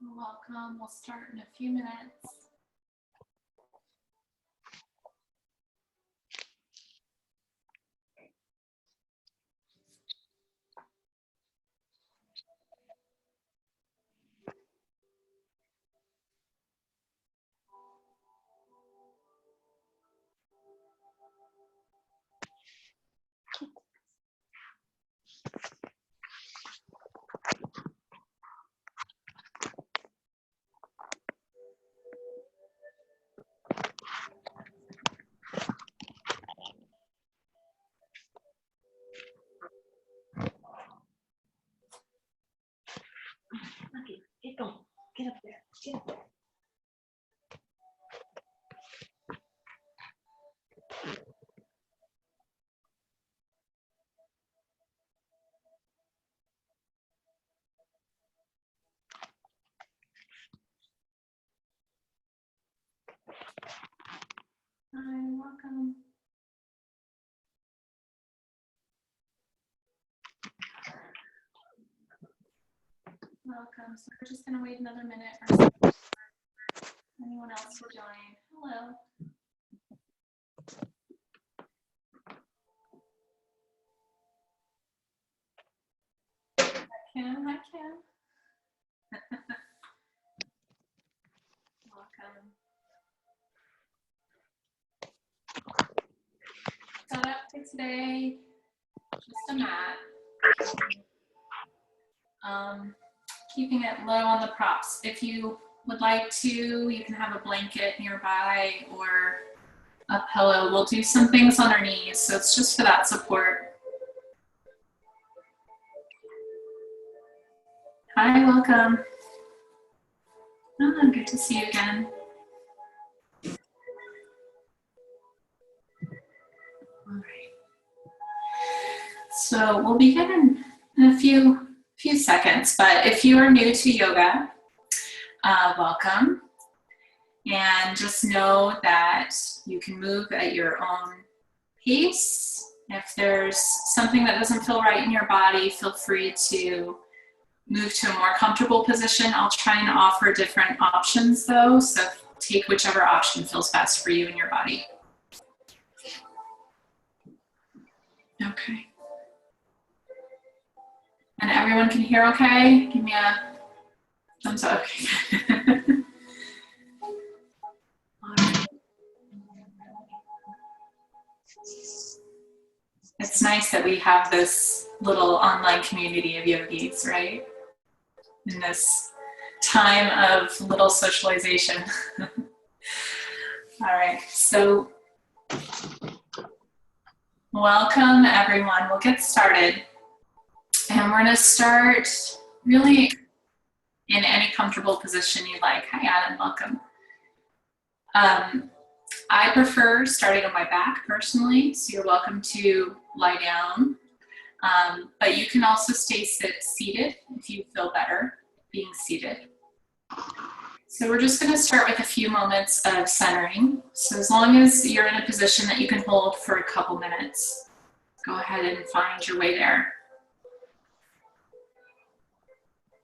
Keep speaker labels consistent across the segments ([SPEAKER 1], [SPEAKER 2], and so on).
[SPEAKER 1] Welcome. We'll start in a few minutes.
[SPEAKER 2] Okay, get going. Get up there. Get up there.
[SPEAKER 1] Hi, welcome. Welcome. So we're just going to wait another minute or so for anyone else to join. Hello. Hi, Kim. Welcome. Set up for today, just a mat. Keeping it low on the props. If you would like to, you can have a blanket nearby or a pillow. We'll do some things on our knees, so it's just for that support. Hi, welcome. Oh, good to see you again. All right. So we'll begin in a few seconds, but if you are new to yoga, welcome. And just know that you can move at your own pace. If there's something that doesn't feel right in your body, feel free to move to a more comfortable position. I'll try and offer different options though, so take whichever option feels best for you and your body. Okay. And everyone can hear okay? Give me a thumbs up. Okay. It's nice that we have this little online community of yogis, right? In this time of little socialization. All right, so welcome everyone. We'll get started. And we're gonna start really in any comfortable position you like. Hi Adam, welcome. I prefer starting on my back personally, so you're welcome to lie down. But you can also stay seated if you feel better being seated. So we're just going to start with a few moments of centering. So as long as you're in a position that you can hold for a couple minutes, go ahead and find your way there.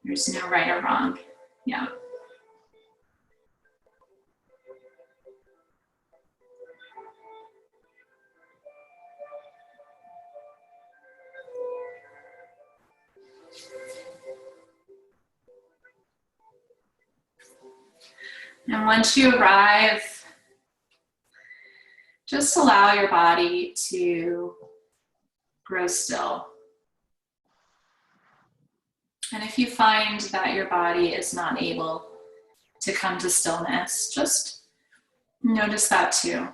[SPEAKER 1] There's no right or wrong. Yeah. And once you arrive, just allow your body to grow still. And if you find that your body is not able to come to stillness, just notice that too.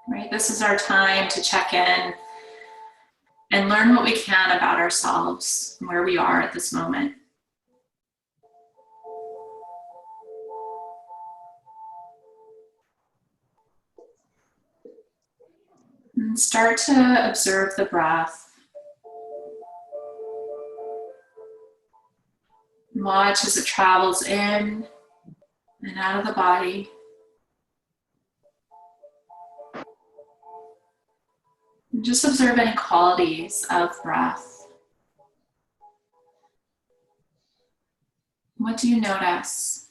[SPEAKER 1] Right? This is our time to check in and learn what we can about ourselves and where we are at this moment. And start to observe the breath. Watch as it travels in and out of the body. And just observe any qualities of breath. What do you notice?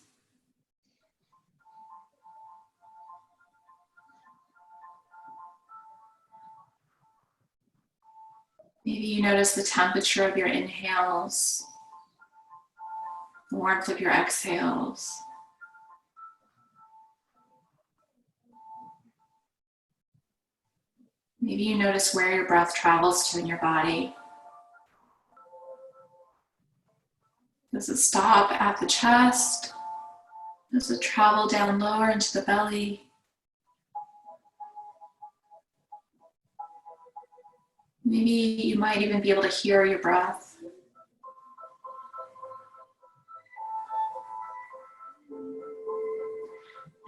[SPEAKER 1] Maybe you notice the temperature of your inhales, the warmth of your exhales. Maybe you notice where your breath travels to in your body. Does it stop at the chest? Does it travel down lower into the belly? Maybe you might even be able to hear your breath.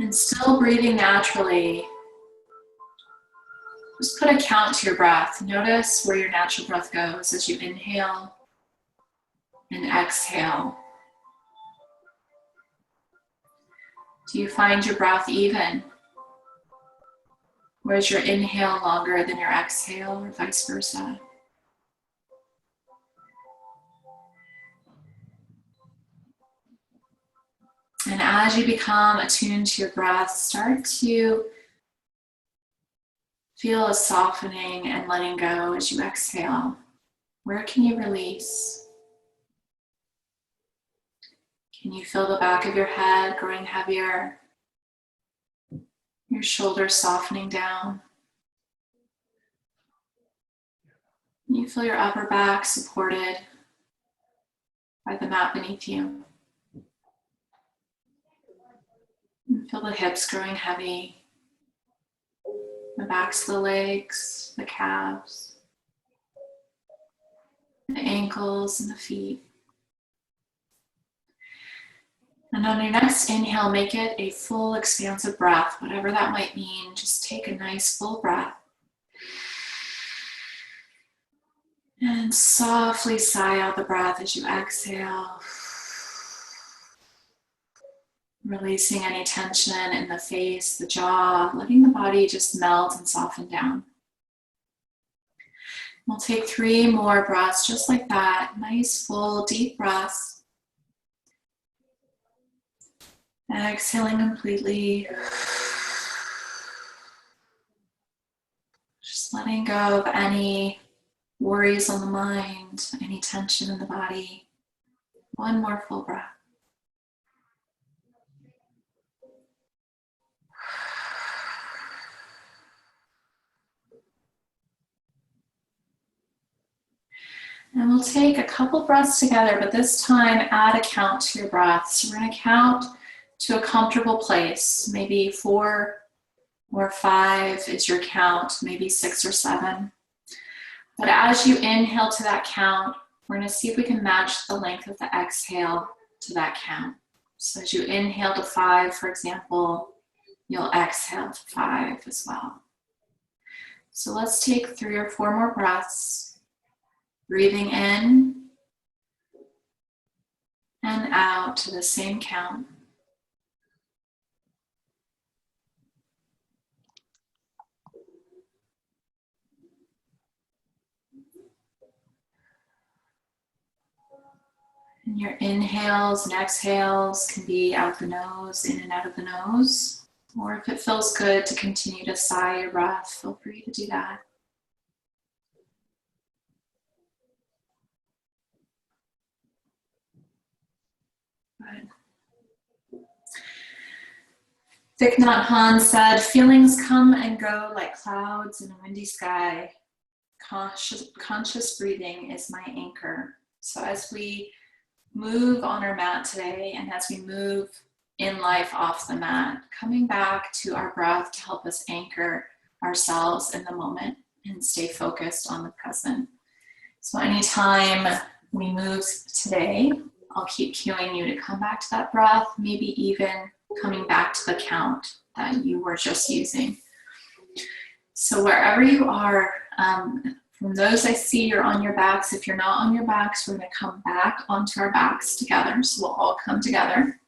[SPEAKER 1] And still breathing naturally, just put a count to your breath. Notice where your natural breath goes as you inhale and exhale. Do you find your breath even? Or is your inhale longer than your exhale, or vice versa? And as you become attuned to your breath, start to feel a softening and letting go as you exhale. Where can you release? Can you feel the back of your head growing heavier? Your shoulders softening down? Can you feel your upper back supported by the mat beneath you? And feel the hips growing heavy, the backs of the legs, the calves, the ankles and the feet. And on your next inhale, make it a full expansive breath, whatever that might mean. Just take a nice full breath. And softly sigh out the breath as you exhale. Releasing any tension in the face, the jaw, letting the body just melt and soften down. We'll take 3 more breaths just like that. Nice, full, deep breaths. Exhaling completely. Just letting go of any worries on the mind, any tension in the body. 1 more full breath. And we'll take a couple breaths together, but this time add a count to your breath. So we're going to count to a comfortable place. Maybe 4 or 5 is your count, maybe 6 or 7. But as you inhale to that count, we're going to see if we can match the length of the exhale to that count. So as you inhale to 5, for example, you'll exhale to 5 as well. So let's take 3 or 4 more breaths, breathing in and out to the same count. And your inhales and exhales can be out the nose, in and out of the nose. Or if it feels good to continue to sigh your breath, feel free to do that. Good. Thich Nhat Hanh said, feelings come and go like clouds in a windy sky. Conscious breathing is my anchor. So as we move on our mat today, and as we move in life off the mat, coming back to our breath to help us anchor ourselves in the moment and stay focused on the present. So anytime we move today, I'll keep cueing you to come back to that breath, maybe even coming back to the count that you were just using. So wherever you are, from those I see, you're on your backs. If you're not on your backs, we're going to come back onto our backs together. So we'll all come together.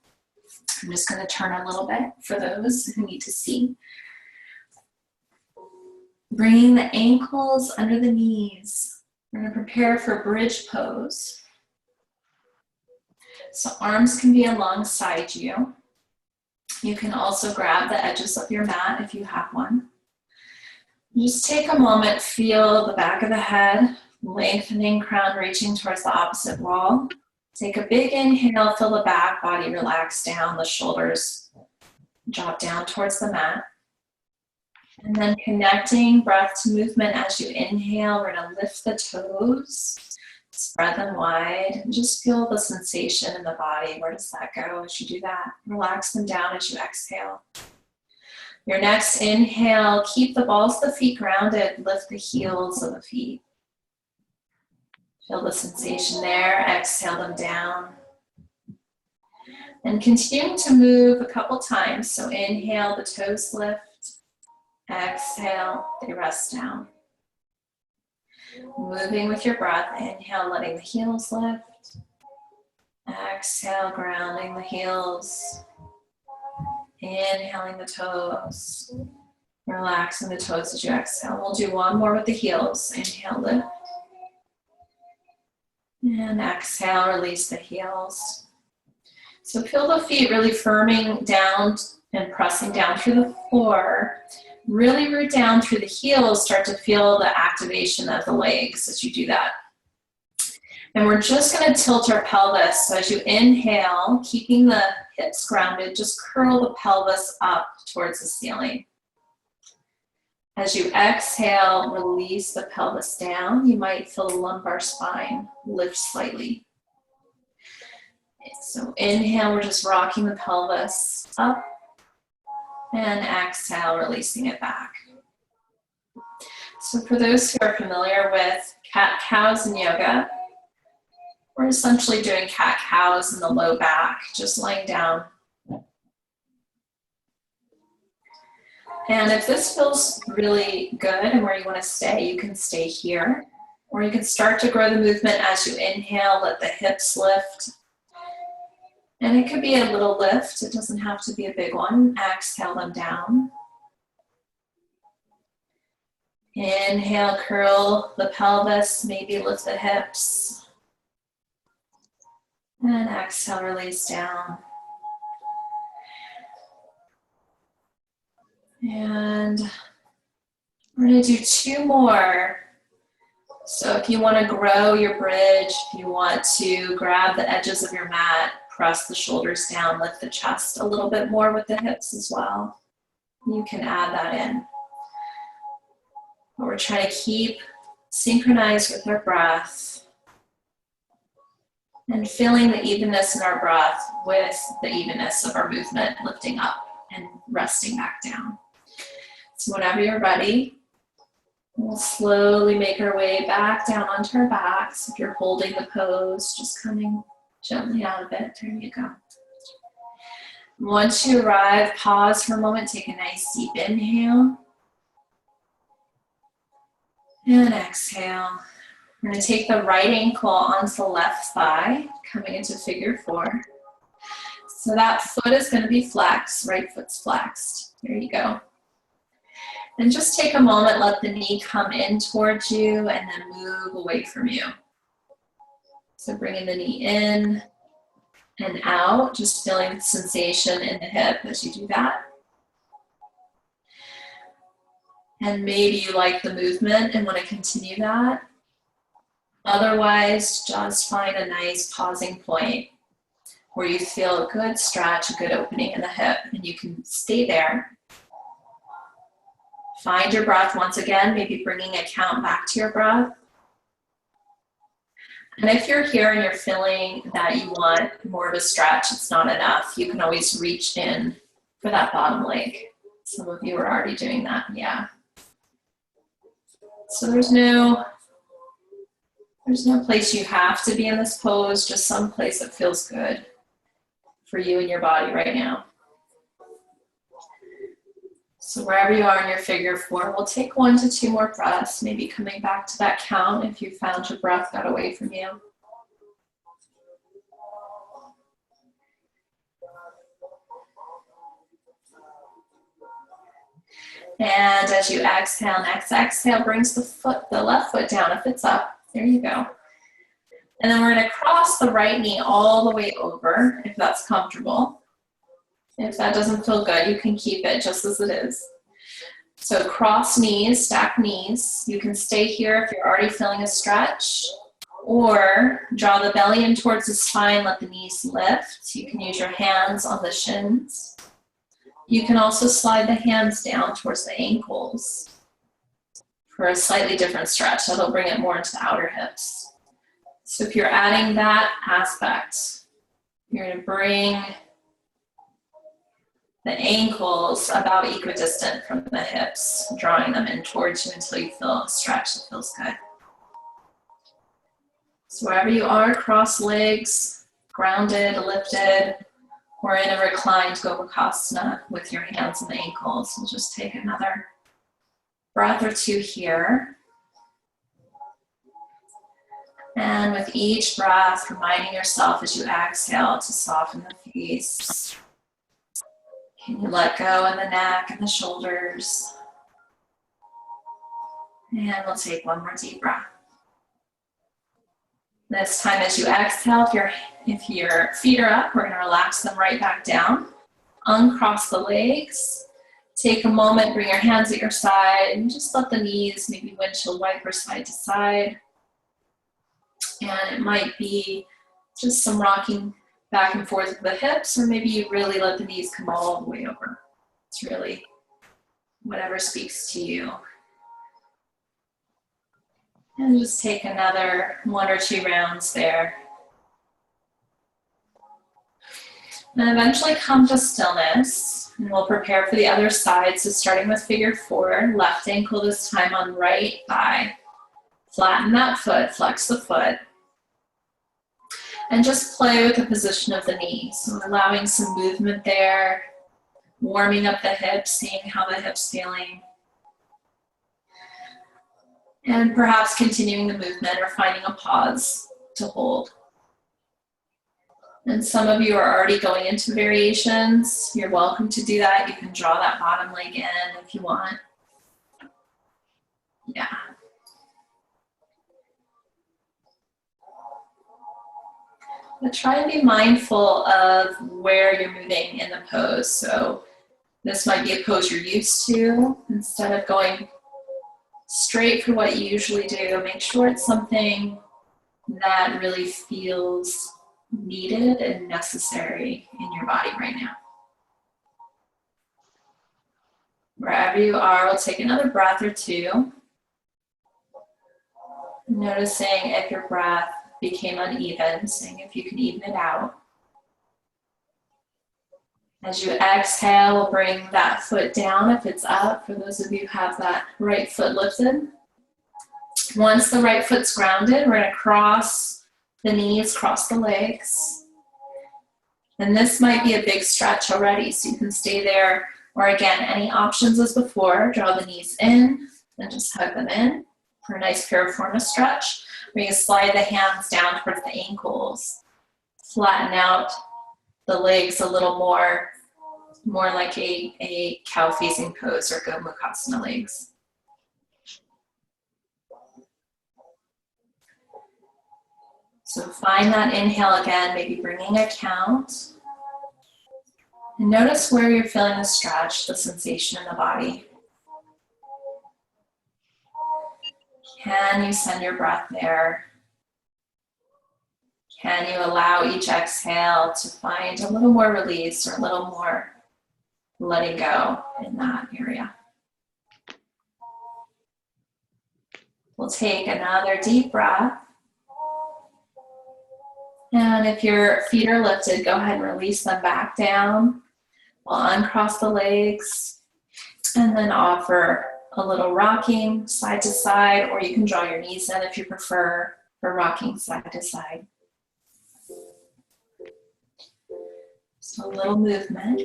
[SPEAKER 1] I'm just going to turn a little bit for those who need to see. Bringing the ankles under the knees. We're going to prepare for bridge pose. So arms can be alongside you. You can also grab the edges of your mat if you have one. Just take a moment, feel the back of the head, lengthening crown reaching towards the opposite wall. Take a big inhale, feel the back body relax down, the shoulders drop down towards the mat. And then connecting breath to movement as you inhale, we're gonna lift the toes, spread them wide, and just feel the sensation in the body. Where does that go as you do that? Relax them down as you exhale. Your next inhale, keep the balls of the feet grounded, lift the heels of the feet. Feel the sensation there, exhale them down. And continuing to move a couple times. So inhale, the toes lift. Exhale, they rest down. Moving with your breath, inhale, letting the heels lift. Exhale, grounding the heels. Inhaling the toes. Relaxing the toes as you exhale. We'll do one more with the heels. Inhale, lift. And exhale, release the heels. So feel the feet really firming down and pressing down through the floor. Really root down through the heels, start to feel the activation of the legs as you do that. And we're just gonna tilt our pelvis. So as you inhale, keeping the hips grounded, just curl the pelvis up towards the ceiling. As you exhale, release the pelvis down. You might feel the lumbar spine lift slightly. So inhale, we're just rocking the pelvis up. And exhale, releasing it back. So for those who are familiar with cat-cows in yoga, we're essentially doing cat-cows in the low back, just lying down. And if this feels really good and where you want to stay, you can stay here. Or you can start to grow the movement as you inhale, let the hips lift. And it could be a little lift, it doesn't have to be a big one. Exhale them down. Inhale, curl the pelvis, maybe lift the hips. And exhale, release down. And we're gonna do two more. So if you wanna grow your bridge, if you want to grab the edges of your mat, press the shoulders down, lift the chest a little bit more with the hips as well. You can add that in. But we're trying to keep synchronized with our breath and feeling the evenness in our breath with the evenness of our movement, lifting up and resting back down. So whenever you're ready, we'll slowly make our way back down onto our backs. If you're holding the pose, just coming gently out of it. There you go. Once you arrive, pause for a moment, take a nice deep inhale. And exhale. We're going to take the right ankle onto the left thigh, coming into figure four. So that foot is going to be flexed, right foot's flexed. There you go. And just take a moment, let the knee come in towards you and then move away from you. So bringing the knee in and out, just feeling the sensation in the hip as you do that. And maybe you like the movement and want to continue that. Otherwise, just find a nice pausing point where you feel a good stretch, a good opening in the hip, and you can stay there. Find your breath once again, maybe bringing a count back to your breath. And if you're here and you're feeling that you want more of a stretch, it's not enough, you can always reach in for that bottom leg. Some of you are already doing that, yeah. So there's no place you have to be in this pose, just some place that feels good for you and your body right now. So wherever you are in your figure four, we'll take 1 to 2 more breaths, maybe coming back to that count if you found your breath got away from you. And as you exhale, next exhale brings the left foot down if it's up. There you go. And then we're going to cross the right knee all the way over, if that's comfortable. If that doesn't feel good, you can keep it just as it is. So cross knees, stack knees. You can stay here if you're already feeling a stretch, or draw the belly in towards the spine, let the knees lift. You can use your hands on the shins. You can also slide the hands down towards the ankles for a slightly different stretch. That'll bring it more into the outer hips. So if you're adding that aspect, you're going to bring the ankles about equidistant from the hips, drawing them in towards you until you feel a stretch that feels good. So wherever you are, cross legs, grounded, lifted, or in a reclined Gopakasana with your hands on the ankles. We'll just take another breath or two here. And with each breath, reminding yourself as you exhale to soften the face. Can you let go in the neck and the shoulders? And we'll take one more deep breath. This time as you exhale, if your feet are up, we're going to relax them right back down. Uncross the legs. Take a moment, bring your hands at your side, and just let the knees maybe windshield wiper side to side. And it might be just some rocking back and forth with the hips, or maybe you really let the knees come all the way over. It's really whatever speaks to you. And just take another 1 or 2 rounds there. And eventually come to stillness, and we'll prepare for the other side. So starting with figure 4, left ankle this time on right thigh. Flatten that foot, flex the foot. And just play with the position of the knee. So allowing some movement there, warming up the hips, seeing how the hips feeling. And perhaps continuing the movement or finding a pause to hold. And some of you are already going into variations. You're welcome to do that. You can draw that bottom leg in if you want. Yeah. But try to be mindful of where you're moving in the pose. So this might be a pose you're used to. Instead of going straight for what you usually do, make sure it's something that really feels needed and necessary in your body right now. Wherever you are, we'll take another breath or 2. Noticing if your breath became uneven, seeing if you can even it out. As you exhale, we'll bring that foot down if it's up, for those of you who have that right foot lifted. Once the right foot's grounded, we're going to cross the knees, cross the legs. And this might be a big stretch already, so you can stay there. Or again, any options as before, draw the knees in and just hug them in for a nice piriformis stretch. We're going to slide the hands down towards the ankles, flatten out the legs a little more like a cow facing pose or Gopakasana legs. So find that inhale again, maybe bringing a count. And notice where you're feeling the stretch, the sensation in the body. Can you send your breath there? Can you allow each exhale to find a little more release or a little more letting go in that area? We'll take another deep breath. And if your feet are lifted, go ahead and release them back down. We'll uncross the legs and then offer a little rocking side to side, or you can draw your knees in if you prefer for rocking side to side. So a little movement.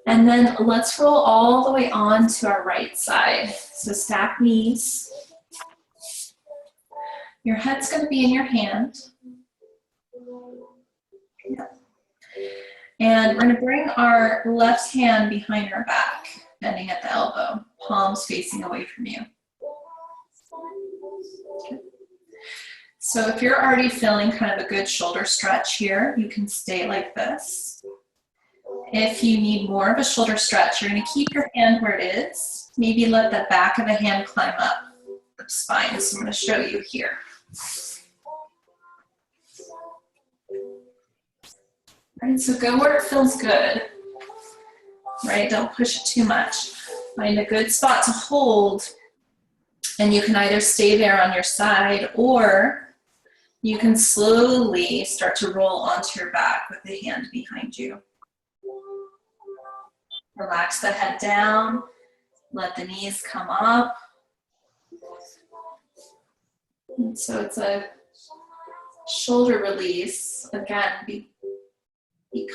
[SPEAKER 1] And then let's roll all the way on to our right side. So stack knees. Your head's going to be in your hand. And we're going to bring our left hand behind our back, bending at the elbow, palms facing away from you. Okay. So if you're already feeling kind of a good shoulder stretch here, you can stay like this. If you need more of a shoulder stretch, you're going to keep your hand where it is. Maybe let the back of the hand climb up the spine. So I'm going to show you here. Right, so go where it feels good. Right, don't push it too much. Find a good spot to hold, and you can either stay there on your side, or you can slowly start to roll onto your back with the hand behind you. Relax the head down, let the knees come up. And so it's a shoulder release. Again, be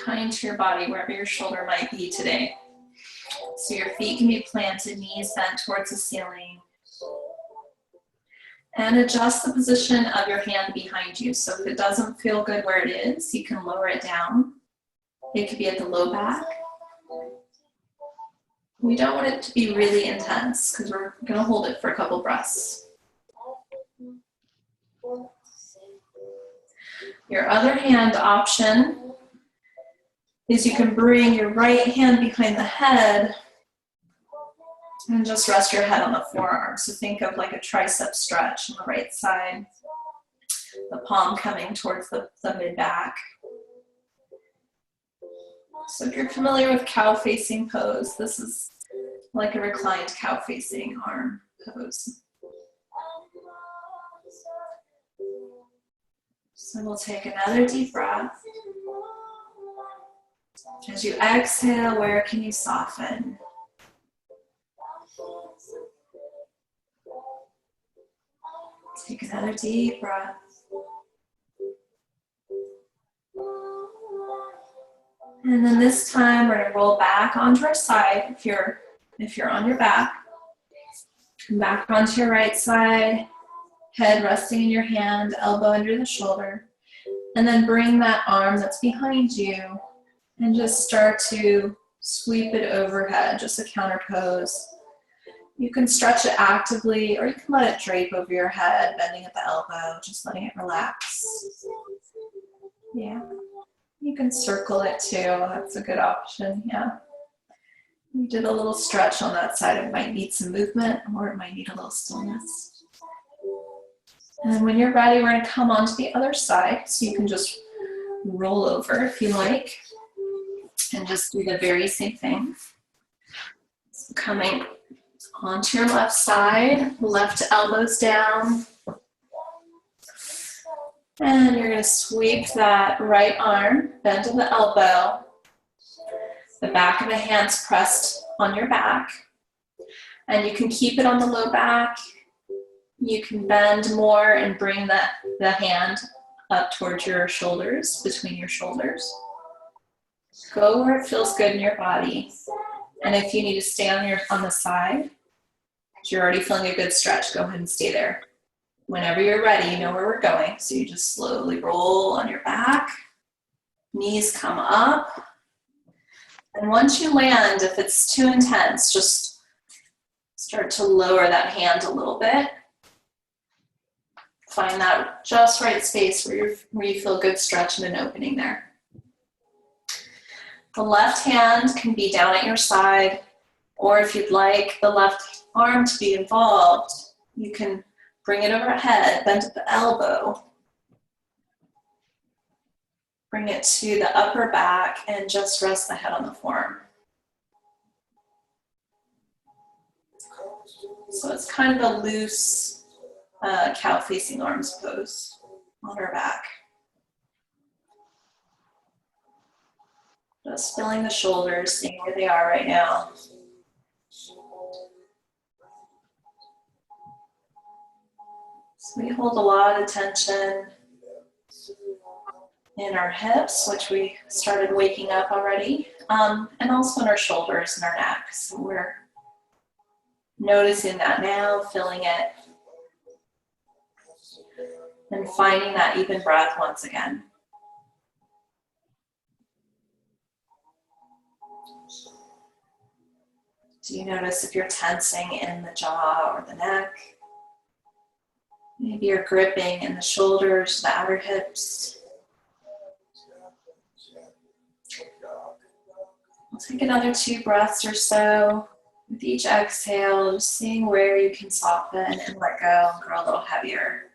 [SPEAKER 1] kind to your body wherever your shoulder might be today. So your feet can be planted, knees bent towards the ceiling. And adjust the position of your hand behind you. So if it doesn't feel good where it is, you can lower it down. It could be at the low back. We don't want it to be really intense because we're going to hold it for a couple breaths. Your other hand option is you can bring your right hand behind the head and just rest your head on the forearm. So think of like a tricep stretch on the right side, the palm coming towards the mid-back. So if you're familiar with cow-facing pose, this is like a reclined cow-facing arm pose. So we'll take another deep breath. As you exhale, where can you soften? Take another deep breath. And then this time we're going to roll back onto our side. If you're on your back, come back onto your right side, head resting in your hand, elbow under the shoulder. And then bring that arm that's behind you and just start to sweep it overhead, just a counter pose. You can stretch it actively, or you can let it drape over your head, bending at the elbow, just letting it relax. Yeah. You can circle it too. That's a good option. Yeah. You did a little stretch on that side. It might need some movement, or it might need a little stillness. And when you're ready, we're going to come onto the other side. So you can just roll over if you like, and just do the very same thing. So coming onto your left side, left elbows down. And you're going to sweep that right arm, bend of the elbow, the back of the hands pressed on your back. And you can keep it on the low back. You can bend more and bring the hand up towards your shoulders, between your shoulders. Go where it feels good in your body. And if you need to stay on the side, if you're already feeling a good stretch, go ahead and stay there. Whenever you're ready, you know where we're going. So you just slowly roll on your back. Knees come up. And once you land, if it's too intense, just start to lower that hand a little bit. Find that just right space where you feel good stretch and an opening there. The left hand can be down at your side, or if you'd like the left arm to be involved, you can bring it overhead, bend at the elbow. Bring it to the upper back and just rest the head on the forearm. So it's kind of a loose cow-facing arms pose on our back. Just feeling the shoulders, seeing where they are right now. So we hold a lot of tension in our hips, which we started waking up already, and also in our shoulders and our neck. So we're noticing that now, feeling it, and finding that even breath once again. Do you notice if you're tensing in the jaw or the neck? Maybe you're gripping in the shoulders, the outer hips. We'll take another 2 breaths or so. With each exhale, just seeing where you can soften and let go and grow a little heavier.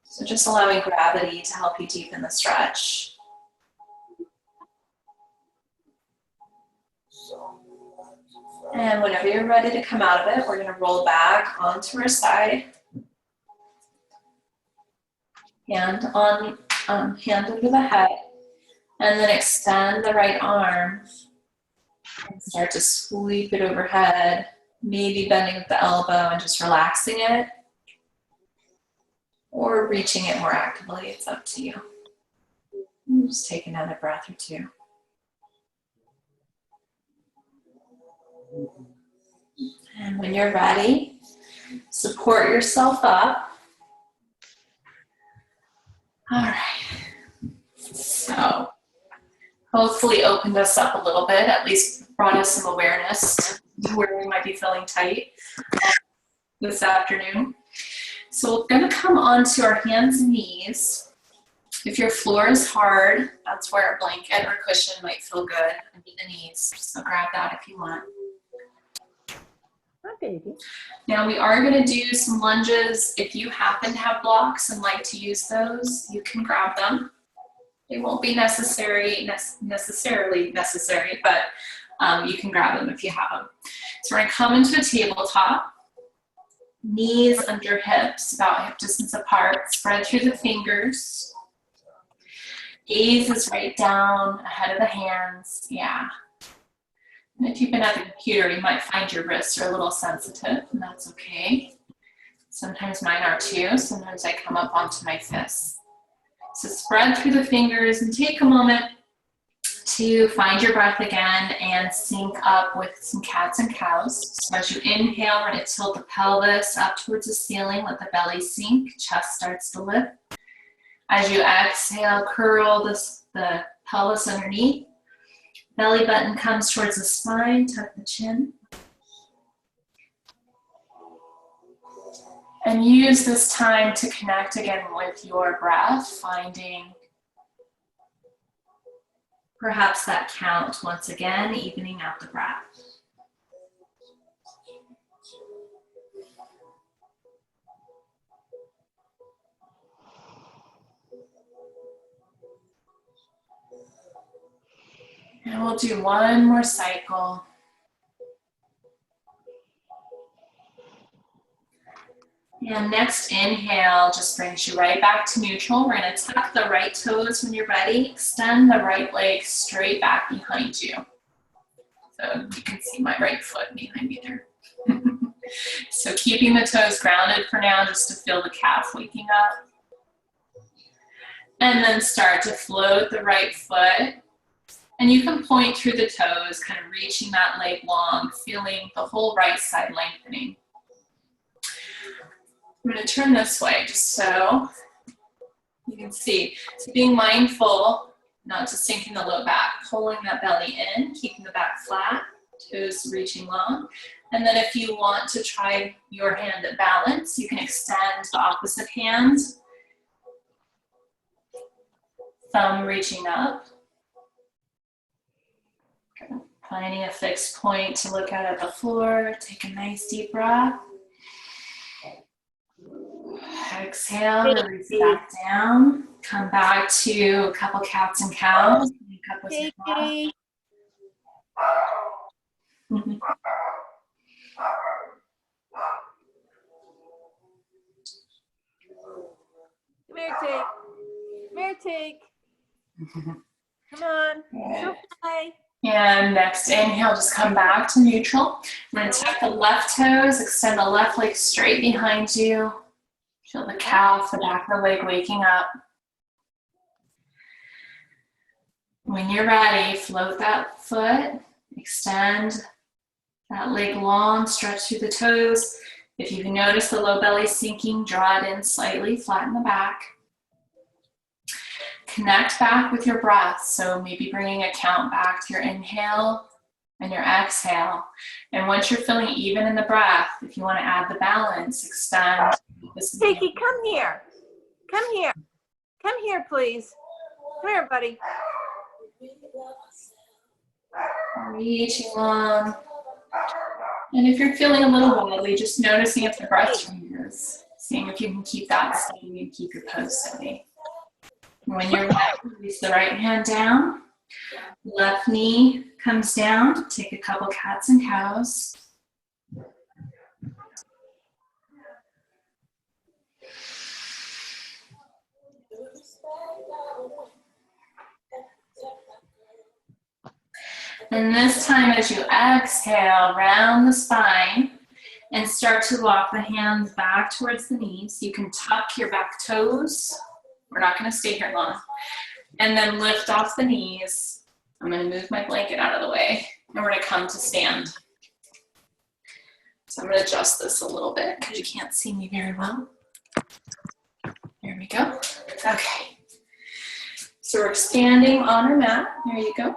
[SPEAKER 1] So just allowing gravity to help you deepen the stretch. And whenever you're ready to come out of it, we're going to roll back onto our side. Hand over the head. And then extend the right arm and start to sweep it overhead, maybe bending at the elbow and just relaxing it, or reaching it more actively. It's up to you. Just take another breath or 2. And when you're ready, support yourself up. All right. So hopefully opened us up a little bit, at least brought us some awareness to where we might be feeling tight this afternoon. So we're going to come onto our hands and knees. If your floor is hard, that's where a blanket or cushion might feel good under the knees. So grab that if you want.
[SPEAKER 2] Okay.
[SPEAKER 1] Now we are going to do some lunges. If you happen to have blocks and like to use those, you can grab them. They won't be necessarily necessary, but you can grab them if you have them. So we're going to come into a tabletop. Knees under hips, about hip distance apart. Spread through the fingers. Gaze is right down ahead of the hands. Yeah. And if you've been at the computer, you might find your wrists are a little sensitive, and that's okay. Sometimes mine are too. Sometimes I come up onto my fists. So spread through the fingers and take a moment to find your breath again and sync up with some cats and cows. So as you inhale, we're going to tilt the pelvis up towards the ceiling, let the belly sink, chest starts to lift. As you exhale, curl the pelvis underneath. Belly button comes towards the spine, tuck the chin. And use this time to connect again with your breath, finding perhaps that count once again, evening out the breath. And we'll do one more cycle. And next inhale just brings you right back to neutral. We're going to tuck the right toes when you're ready. Extend the right leg straight back behind you. So you can see my right foot behind me there. So keeping the toes grounded for now, just to feel the calf waking up. And then start to float the right foot. And you can point through the toes, kind of reaching that leg long, feeling the whole right side lengthening. I'm going to turn this way just so you can see. So being mindful not to sink in the low back, pulling that belly in, keeping the back flat, toes reaching long. And then if you want to try your hand at balance, you can extend the opposite hand, thumb reaching up. Okay. Finding a fixed point to look at the floor. Take a nice deep breath. Exhale, release back down. Come back to a couple cats and cows.
[SPEAKER 2] Come here, Take. Come here, Take. Come on. So high.
[SPEAKER 1] And next inhale, just come back to neutral. I'm going to tuck the left toes, extend the left leg straight behind you. Feel the calf, the back of the leg waking up. When you're ready, float that foot, extend that leg long, stretch through the toes. If you can notice the low belly sinking, draw it in slightly, flatten the back. Connect back with your breath. So maybe bringing a count back to your inhale and your exhale. And once you're feeling even in the breath, if you want to add the balance, extend.
[SPEAKER 2] Jakey, come here. Come here. Come here, please. Come here, buddy.
[SPEAKER 1] Reaching long. And if you're feeling a little wobbly, just noticing if the breath changes. Seeing if you can keep that steady and keep your pose steady. When you're ready, release the right hand down. Left knee comes down. Take a couple cats and cows. And this time as you exhale, round the spine and start to walk the hands back towards the knees. You can tuck your back toes. We're not going to stay here long. And then lift off the knees. I'm going to move my blanket out of the way and we're going to come to stand. So I'm going to adjust this a little bit because you can't see me very well. There we go. Okay. So we're standing on our mat. There you go.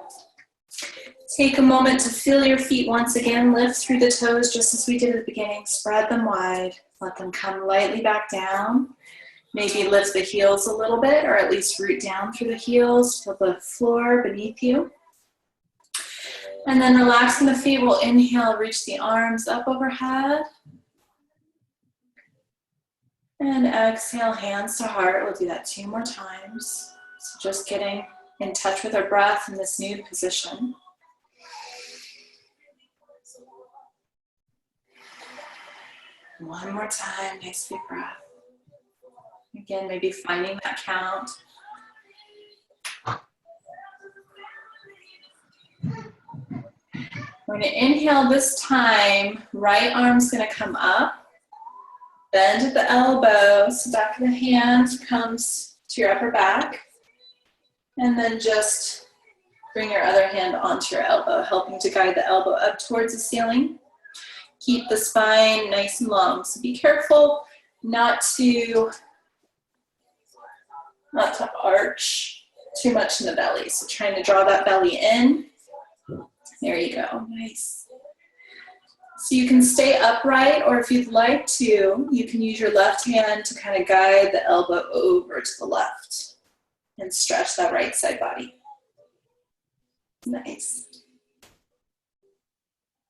[SPEAKER 1] Take a moment to feel your feet once again. Lift through the toes just as we did at the beginning. Spread them wide. Let them come lightly back down. Maybe lift the heels a little bit or at least root down through the heels. Feel the floor beneath you. And then relaxing the feet, we'll inhale, reach the arms up overhead. And exhale, hands to heart. We'll do that 2 more times. So just getting in touch with our breath in this new position. One more time, nice big breath. Again, maybe finding that count. We're going to inhale this time. Right arm's going to come up. Bend at the elbow, so back of the hand comes to your upper back. And then just bring your other hand onto your elbow, helping to guide the elbow up towards the ceiling. Keep the spine nice and long. So be careful not to arch too much in the belly. So trying to draw that belly in. There you go, nice. So you can stay upright, or if you'd like to, you can use your left hand to kind of guide the elbow over to the left and stretch that right side body. Nice.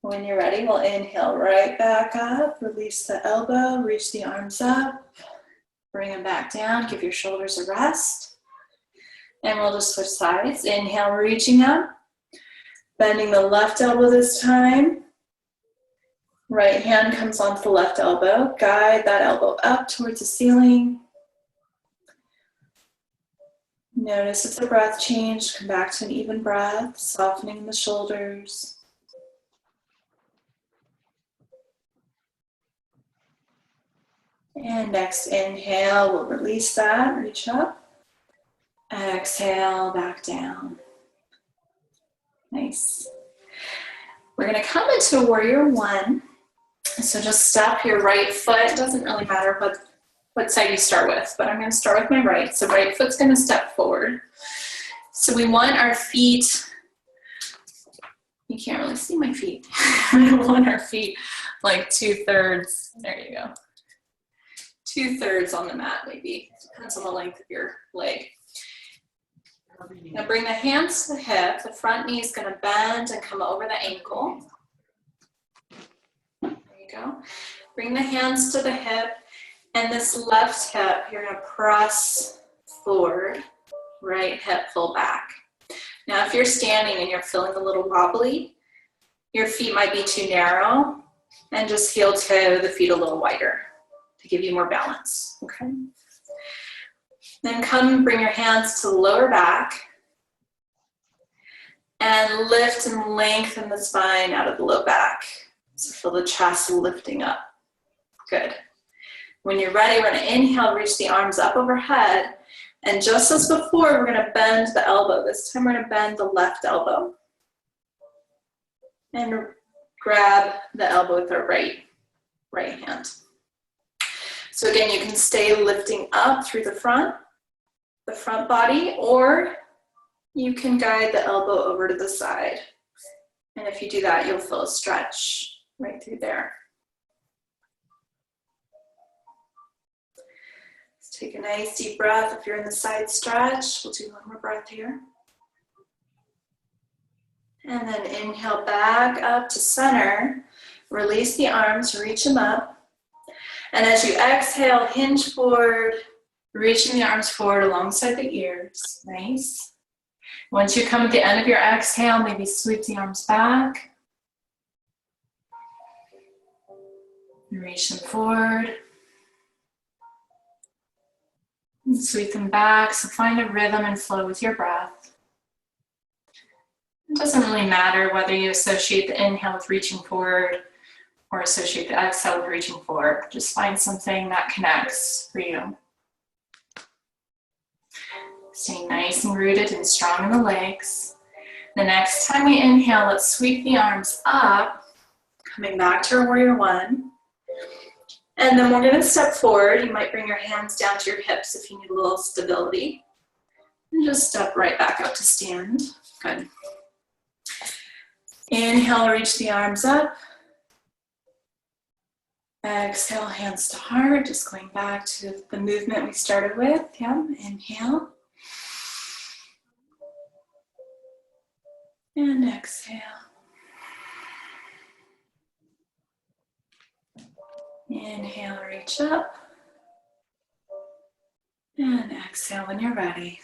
[SPEAKER 1] When you're ready, we'll inhale right back up, release the elbow, reach the arms up, bring them back down, give your shoulders a rest. And we'll just switch sides. Inhale, reaching up, bending the left elbow this time. Right hand comes onto the left elbow. Guide that elbow up towards the ceiling. Notice if the breath changed, come back to an even breath, softening the shoulders. And next inhale, we'll release that, reach up. Exhale, back down. Nice. We're gonna come into warrior one. So just step your right foot. It doesn't really matter what side you start with, but I'm gonna start with my right. So right foot's gonna step forward. So we want our feet, you can't really see my feet. We want our feet like 2/3, there you go. 2/3 on the mat maybe, depends on the length of your leg. Now bring the hands to the hip. The front knee is going to bend and come over the ankle. There you go. Bring the hands to the hip, and this left hip, you're going to press forward, right hip pull back. Now if you're standing and you're feeling a little wobbly, your feet might be too narrow, and just heel toe the feet a little wider to give you more balance, okay? Then come bring your hands to the lower back and lift and lengthen the spine out of the low back. So feel the chest lifting up. Good. When you're ready, we're going to inhale, reach the arms up overhead. And just as before, we're going to bend the elbow. This time we're going to bend the left elbow. And grab the elbow with our right hand. So again, you can stay lifting up through the front body, or you can guide the elbow over to the side And if you do that, you'll feel a stretch right through there. Let's take a nice deep breath. If you're in the side stretch, we'll do one more breath here. And then inhale back up to center. Release the arms, reach them up. And as you exhale, hinge forward, reaching the arms forward alongside the ears. Nice. Once you come at the end of your exhale, maybe sweep the arms back. And reach them forward. And sweep them back. So find a rhythm and flow with your breath. It doesn't really matter whether you associate the inhale with reaching forward or associate the exhale with reaching forward. Just find something that connects for you. Staying nice and rooted and strong in the legs. The next time we inhale, let's sweep the arms up, coming back to our warrior one. And then we're gonna step forward. You might bring your hands down to your hips if you need a little stability. And just step right back up to stand. Good. Inhale, reach the arms up. Exhale, hands to heart, just going back to the movement we started with. Yeah, inhale. And exhale. Inhale, reach up. And exhale when you're ready.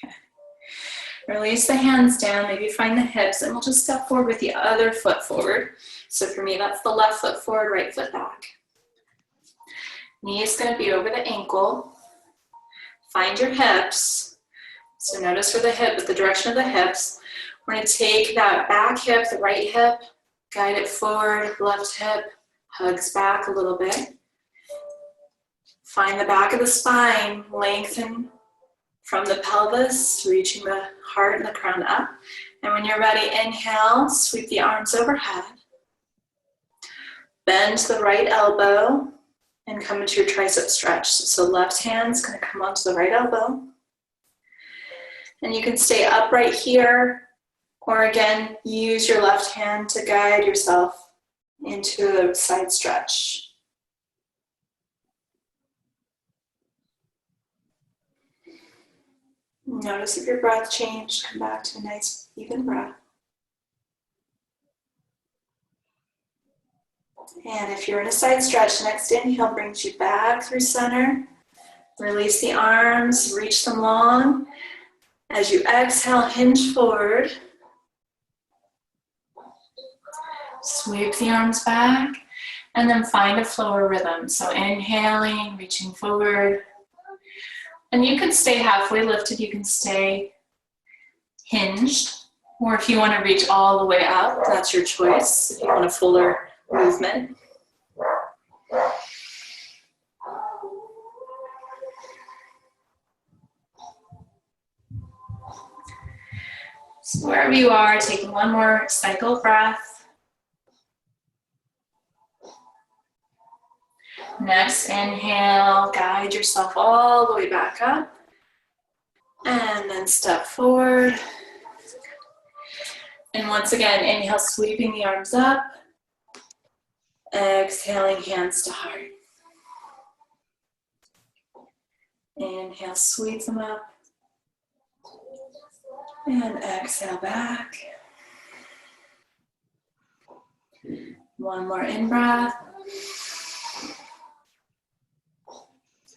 [SPEAKER 1] Okay. Release the hands down, maybe find the hips, and we'll just step forward with the other foot forward. So for me, that's the left foot forward, right foot back. Knee is going to be over the ankle. Find your hips. So notice where the hip, with the direction of the hips. We're going to take that back hip, the right hip, guide it forward, left hip hugs back a little bit. Find the back of the spine, lengthen from the pelvis, reaching the heart and the crown up. And when you're ready, inhale, sweep the arms overhead. Bend the right elbow and come into your tricep stretch. So left hand's going to come onto the right elbow. And you can stay upright here, or again, use your left hand to guide yourself into a side stretch. Notice if your breath changed, come back to a nice even breath. And if you're in a side stretch, next inhale brings you back through center. Release the arms, reach them long. As you exhale, hinge forward. Sweep the arms back, and then find a flow or rhythm. So inhaling, reaching forward. And you can stay halfway lifted, you can stay hinged, or if you want to reach all the way up, that's your choice. If you want a fuller movement. So wherever you are, taking one more cycle breath. Next inhale, guide yourself all the way back up. And then step forward. And once again, inhale, sweeping the arms up. Exhaling, hands to heart. Inhale, sweep them up. And exhale back. One more in-breath.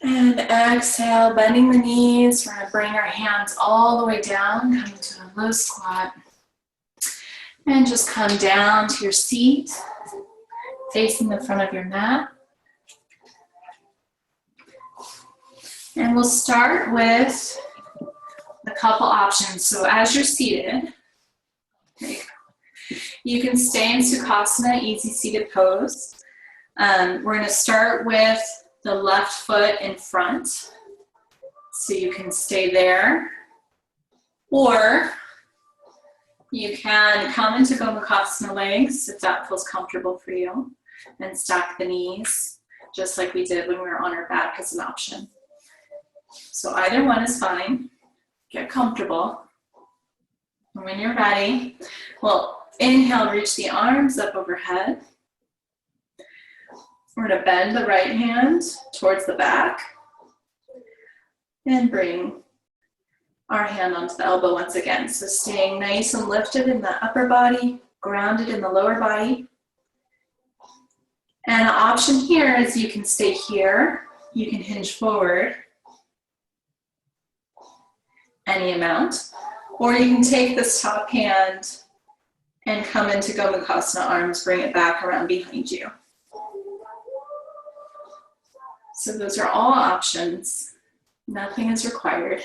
[SPEAKER 1] And exhale, bending the knees. We're going to bring our hands all the way down, coming to a low squat. And just come down to your seat, facing the front of your mat. And we'll start with a couple options. So as you're seated, you can stay in Sukhasana, easy seated pose. We're going to start with the left foot in front. So you can stay there. Or you can come into Gomukhasana legs if that feels comfortable for you, and stack the knees, just like we did when we were on our back as an option. So either one is fine. Get comfortable. And when you're ready, well, Inhale, reach the arms up overhead. We're going to bend the right hand towards the back and bring our hand onto the elbow once again. So staying nice and lifted in the upper body, grounded in the lower body. And an option here is you can stay here, you can hinge forward any amount, or you can take this top hand and come into Gomukhasana arms, bring it back around behind you. So those are all options. Nothing is required.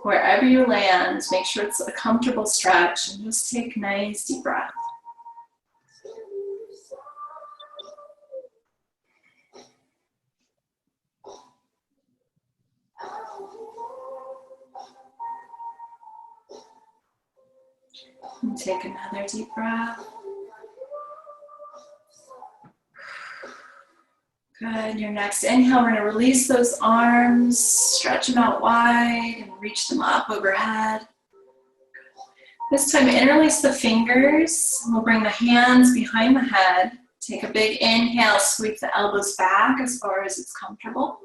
[SPEAKER 1] Wherever you land, make sure it's a comfortable stretch and just take nice deep breath. And take another deep breath. Good. Your next inhale, we're going to release those arms, stretch them out wide, and reach them up overhead. This time, interlace the fingers. We'll bring the hands behind the head. Take a big inhale, sweep the elbows back as far as it's comfortable.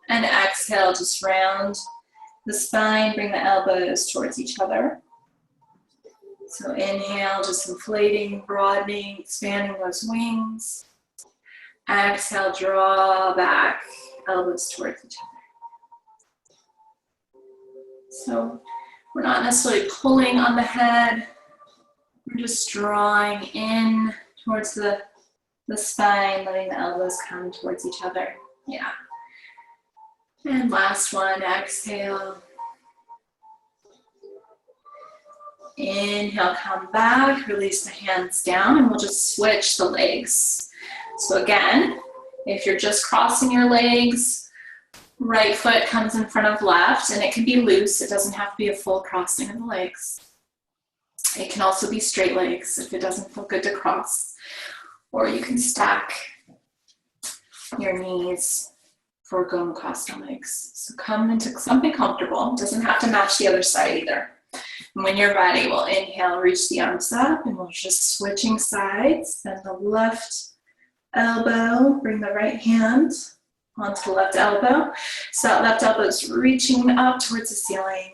[SPEAKER 1] And exhale, just round the spine, bring the elbows towards each other. So inhale, just inflating, broadening, expanding those wings. Exhale, draw back, elbows towards each other. So we're not necessarily pulling on the head. We're just drawing in towards the spine, letting the elbows come towards each other. Yeah. And last one, exhale. Inhale, come back, release the hands down, and we'll just switch the legs. So again, if you're just crossing your legs, right foot comes in front of left, and it can be loose. It doesn't have to be a full crossing of the legs. It can also be straight legs if it doesn't feel good to cross. Or you can stack your knees for Gomukhasana legs. So come into something comfortable. It doesn't have to match the other side either. And when you're ready, we'll inhale, reach the arms up, and we'll just switching sides. Bend the left elbow, bring the right hand onto the left elbow. So that left elbow is reaching up towards the ceiling.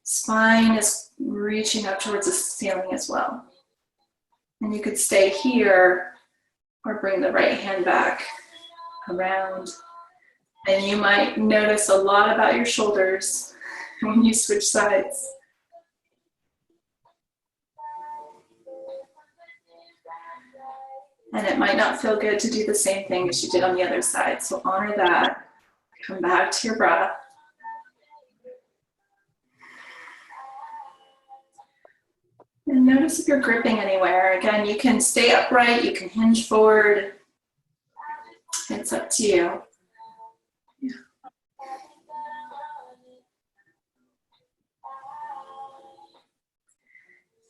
[SPEAKER 1] Spine is reaching up towards the ceiling as well. And you could stay here or bring the right hand back around. And you might notice a lot about your shoulders when you switch sides. And it might not feel good to do the same thing as you did on the other side. So honor that. Come back to your breath. And notice if you're gripping anywhere. Again, you can stay upright, you can hinge forward. It's up to you. Yeah.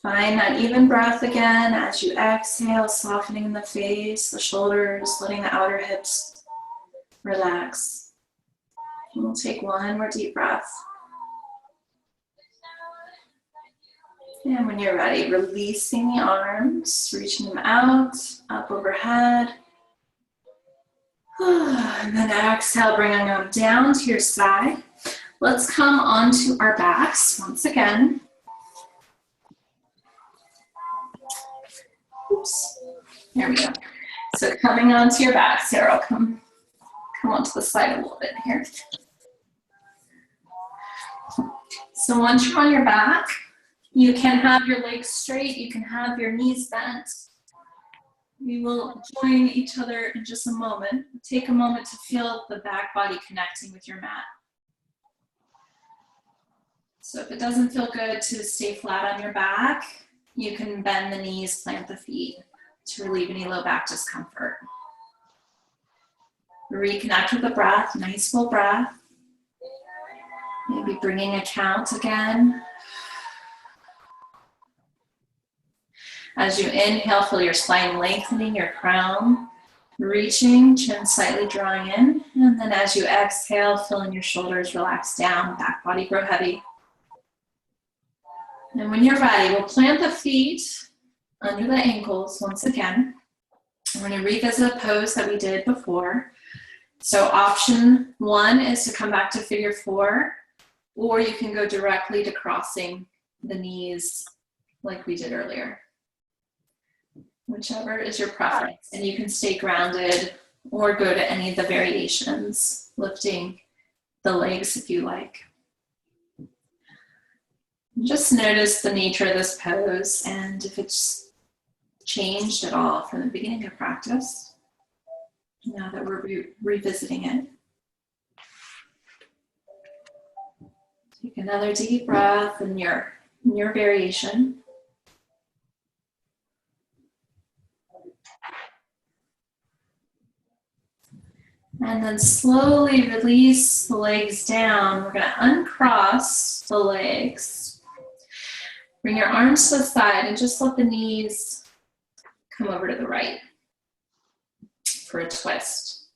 [SPEAKER 1] Find that even breath again as you exhale, softening the face, the shoulders, letting the outer hips relax. And we'll take one more deep breath. And when you're ready, releasing the arms, reaching them out, up overhead. And then exhale, bringing them down to your side. Let's come onto our backs once again. Oops, there we go. So coming onto your back, Sarah, come onto the side a little bit here. So once you're on your back, you can have your legs straight, you can have your knees bent. We will join each other in just a moment. Take a moment to feel the back body connecting with your mat. So if it doesn't feel good to stay flat on your back, you can bend the knees, plant the feet to relieve any low back discomfort. Reconnect with the breath, nice full breath. Maybe bringing a count again. As you inhale, feel your spine lengthening, your crown reaching, chin slightly drawing in. And then as you exhale, feeling your shoulders relax down, back body grow heavy. And when you're ready, we'll plant the feet under the ankles once again. We're going to revisit a pose that we did before. So option 1 is to come back to figure 4, or you can go directly to crossing the knees like we did earlier. Whichever is your preference. And you can stay grounded or go to any of the variations, lifting the legs if you like. Just notice the nature of this pose and if it's changed at all from the beginning of practice, now that we're revisiting it. Take another deep breath in your variation. And then slowly release the legs down. We're going to uncross the legs. Bring your arms to the side and just let the knees come over to the right for a twist.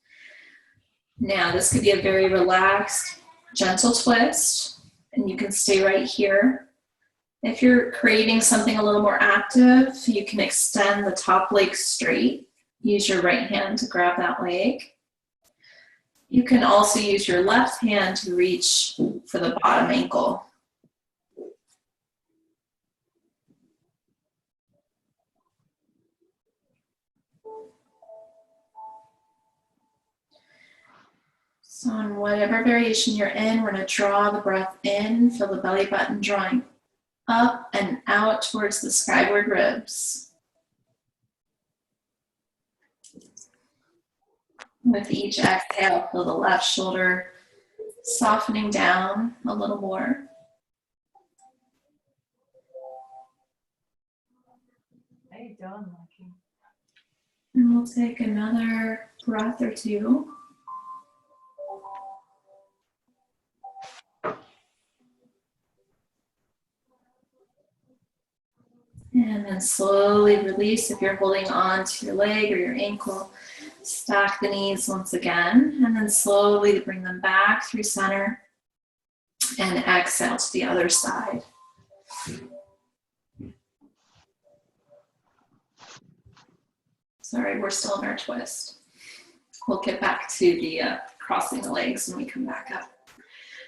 [SPEAKER 1] Now, this could be a very relaxed, gentle twist, and you can stay right here. If you're craving something a little more active, you can extend the top leg straight. Use your right hand to grab that leg. You can also use your left hand to reach for the bottom ankle. So in whatever variation you're in, we're going to draw the breath in, feel the belly button drawing up and out towards the skyward ribs. With each exhale, feel the left shoulder softening down a little more.
[SPEAKER 2] How you doing, Lucky?
[SPEAKER 1] And we'll take another breath or two. And then slowly release if you're holding on to your leg or your ankle. Stack the knees once again, and then slowly bring them back through center and exhale to the other side. Sorry, we're still in our twist. We'll get back to the crossing the legs when we come back up.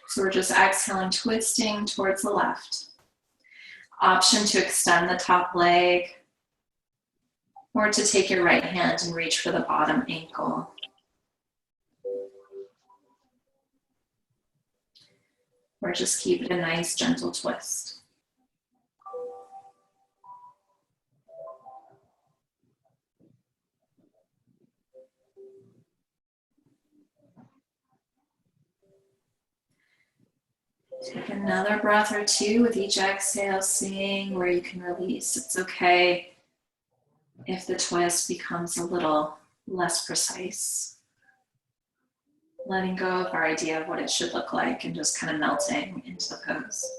[SPEAKER 1] So we're just exhaling, twisting towards the left. Option to extend the top leg, or to take your right hand and reach for the bottom ankle. Or just keep it a nice, gentle twist. Take another breath or two with each exhale, seeing where you can release. It's okay if the twist becomes a little less precise. Letting go of our idea of what it should look like and just kind of melting into the pose.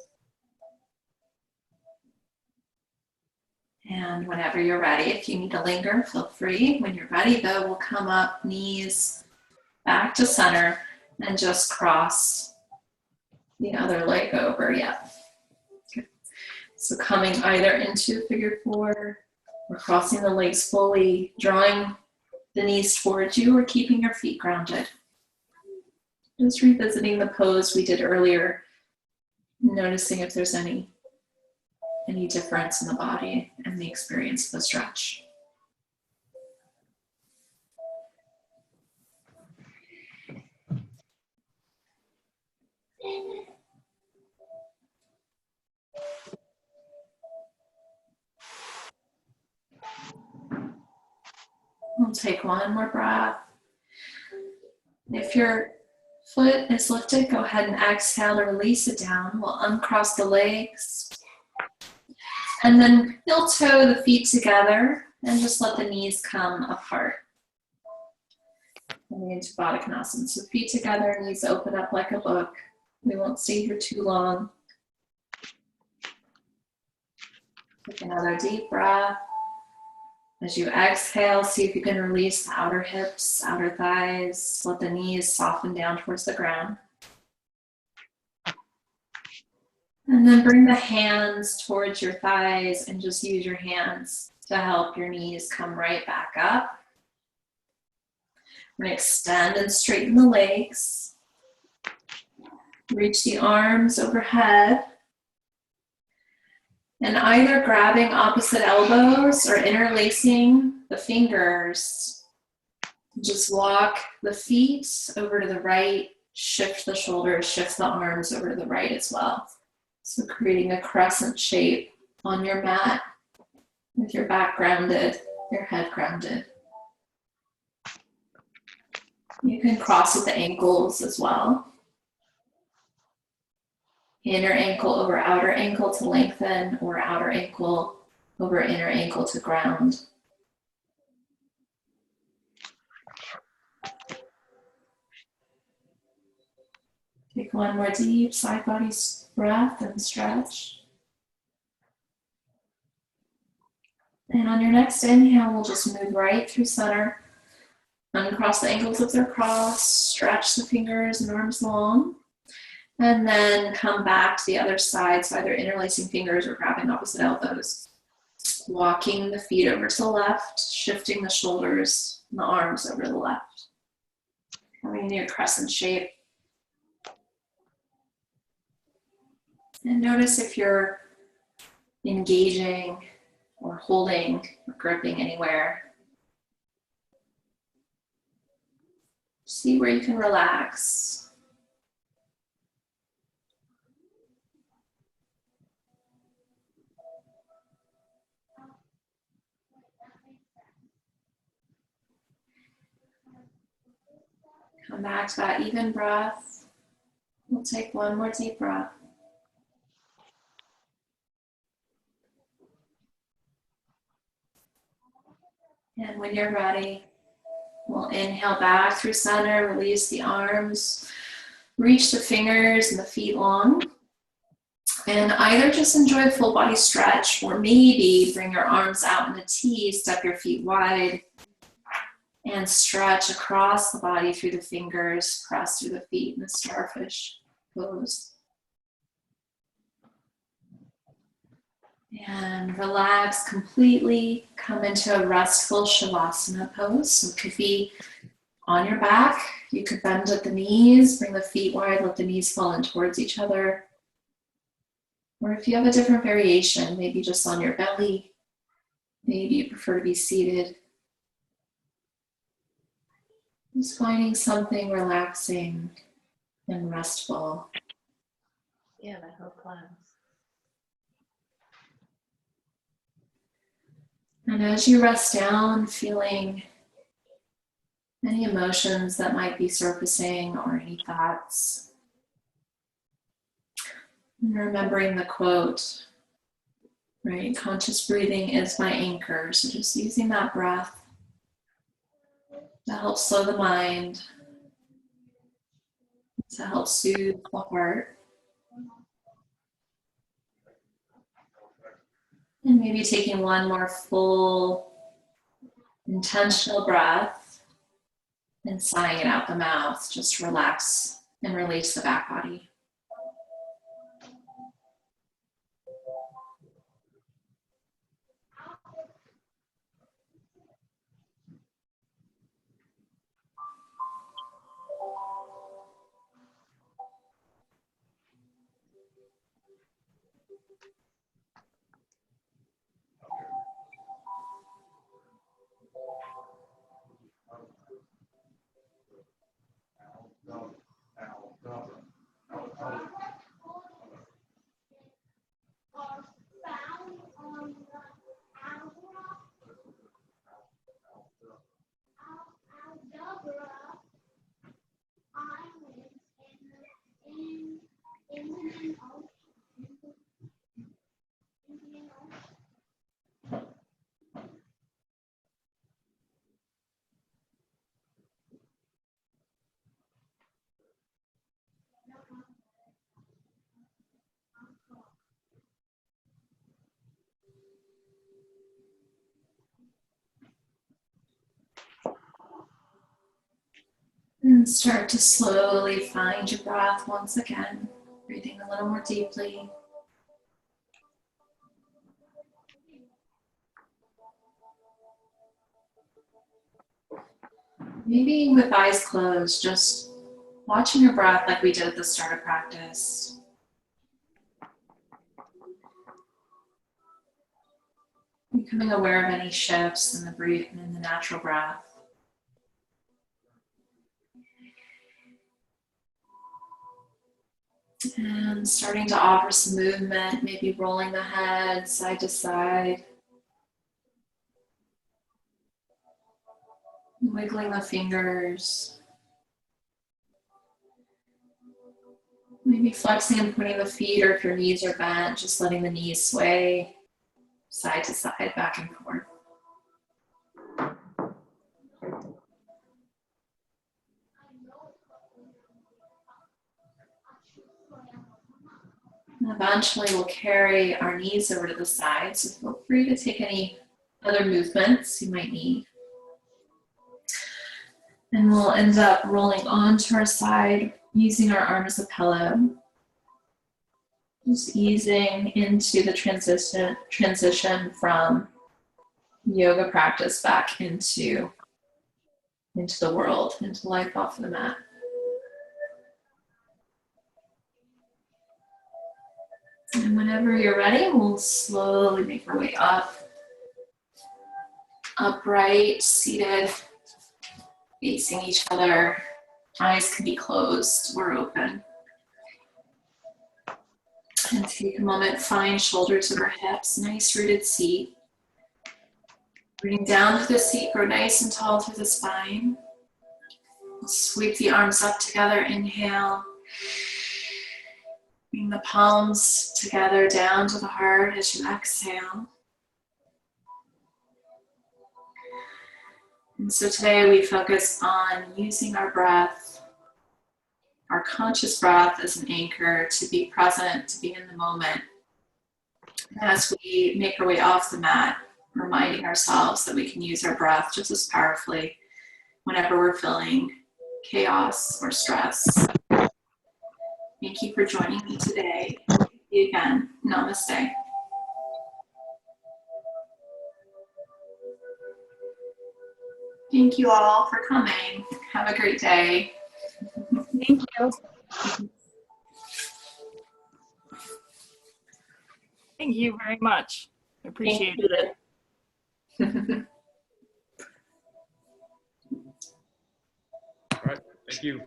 [SPEAKER 1] And whenever you're ready, if you need to linger, feel free. When you're ready, though, we'll come up, knees back to center, and just cross the other leg over. Yeah. Okay. So coming either into figure 4, or crossing the legs fully, drawing the knees towards you, or keeping your feet grounded. Just revisiting the pose we did earlier, noticing if there's any difference in the body and the experience of the stretch. We'll take one more breath. If your foot is lifted, go ahead and exhale to release it down. We'll uncross the legs. And then heel toe the feet together and just let the knees come apart. Coming into Baddha Konasana. So feet together, knees open up like a book. We won't stay here too long. Take another deep breath. As you exhale, see if you can release the outer hips, outer thighs. Let the knees soften down towards the ground. And then bring the hands towards your thighs and just use your hands to help your knees come right back up. We're going to extend and straighten the legs. Reach the arms overhead. And either grabbing opposite elbows or interlacing the fingers. Just walk the feet over to the right, shift the shoulders, shift the arms over to the right as well. So creating a crescent shape on your mat with your back grounded, your head grounded. You can cross at the ankles as well. Inner ankle over outer ankle to lengthen, or outer ankle over inner ankle to ground. Take one more deep side body breath and stretch. And on your next inhale, we'll just move right through center. Uncross the ankles if they're crossed, stretch the fingers and arms long. And then come back to the other side, so either interlacing fingers or grabbing opposite elbows. Walking the feet over to the left, shifting the shoulders and the arms over to the left. Coming into your crescent shape. And notice if you're engaging or holding or gripping anywhere. See where you can relax. Come back to that even breath. We'll take one more deep breath. And when you're ready, we'll inhale back through center, release the arms, reach the fingers and the feet long. And either just enjoy a full body stretch, or maybe bring your arms out in a T, step your feet wide, and stretch across the body through the fingers, press through the feet in the starfish pose. And relax completely. Come into a restful Shavasana pose. So it could be on your back. You could bend at the knees, bring the feet wide, let the knees fall in towards each other. Or if you have a different variation, maybe just on your belly. Maybe you prefer to be seated. Just finding something relaxing and restful.
[SPEAKER 2] Yeah, that whole class.
[SPEAKER 1] And as you rest down, feeling any emotions that might be surfacing or any thoughts, and remembering the quote, right? Conscious breathing is my anchor. So just using that breath to help slow the mind, to help soothe the heart. And maybe taking one more full, intentional breath and sighing it out the mouth. Just relax and release the back body. And start to slowly find your breath once again, breathing a little more deeply. Maybe with eyes closed, just watching your breath like we did at the start of practice. Becoming aware of any shifts in the natural breath. And starting to offer some movement, maybe rolling the head side to side. Wiggling the fingers. Maybe flexing and pointing the feet, or if your knees are bent, just letting the knees sway side to side, back and forth. And eventually we'll carry our knees over to the side, so feel free to take any other movements you might need. And we'll end up rolling onto our side, using our arm as a pillow. Just easing into the transition from yoga practice back into the world, into life off the mat. And whenever you're ready, we'll slowly make our way up. Upright, seated, facing each other. Eyes can be closed or open. And take a moment, find shoulders over hips, nice rooted seat. Breathing down through the seat, grow nice and tall through the spine. We'll sweep the arms up together, inhale. Bring the palms together down to the heart as you exhale. And so today we focus on using our breath, our conscious breath, as an anchor to be present, to be in the moment. As we make our way off the mat, reminding ourselves that we can use our breath just as powerfully whenever we're feeling chaos or stress. Thank you for joining me today. See you again. Namaste. Thank you all for coming. Have a great day.
[SPEAKER 2] Thank you. Thank you very much. I appreciate it.
[SPEAKER 3] All right, thank you.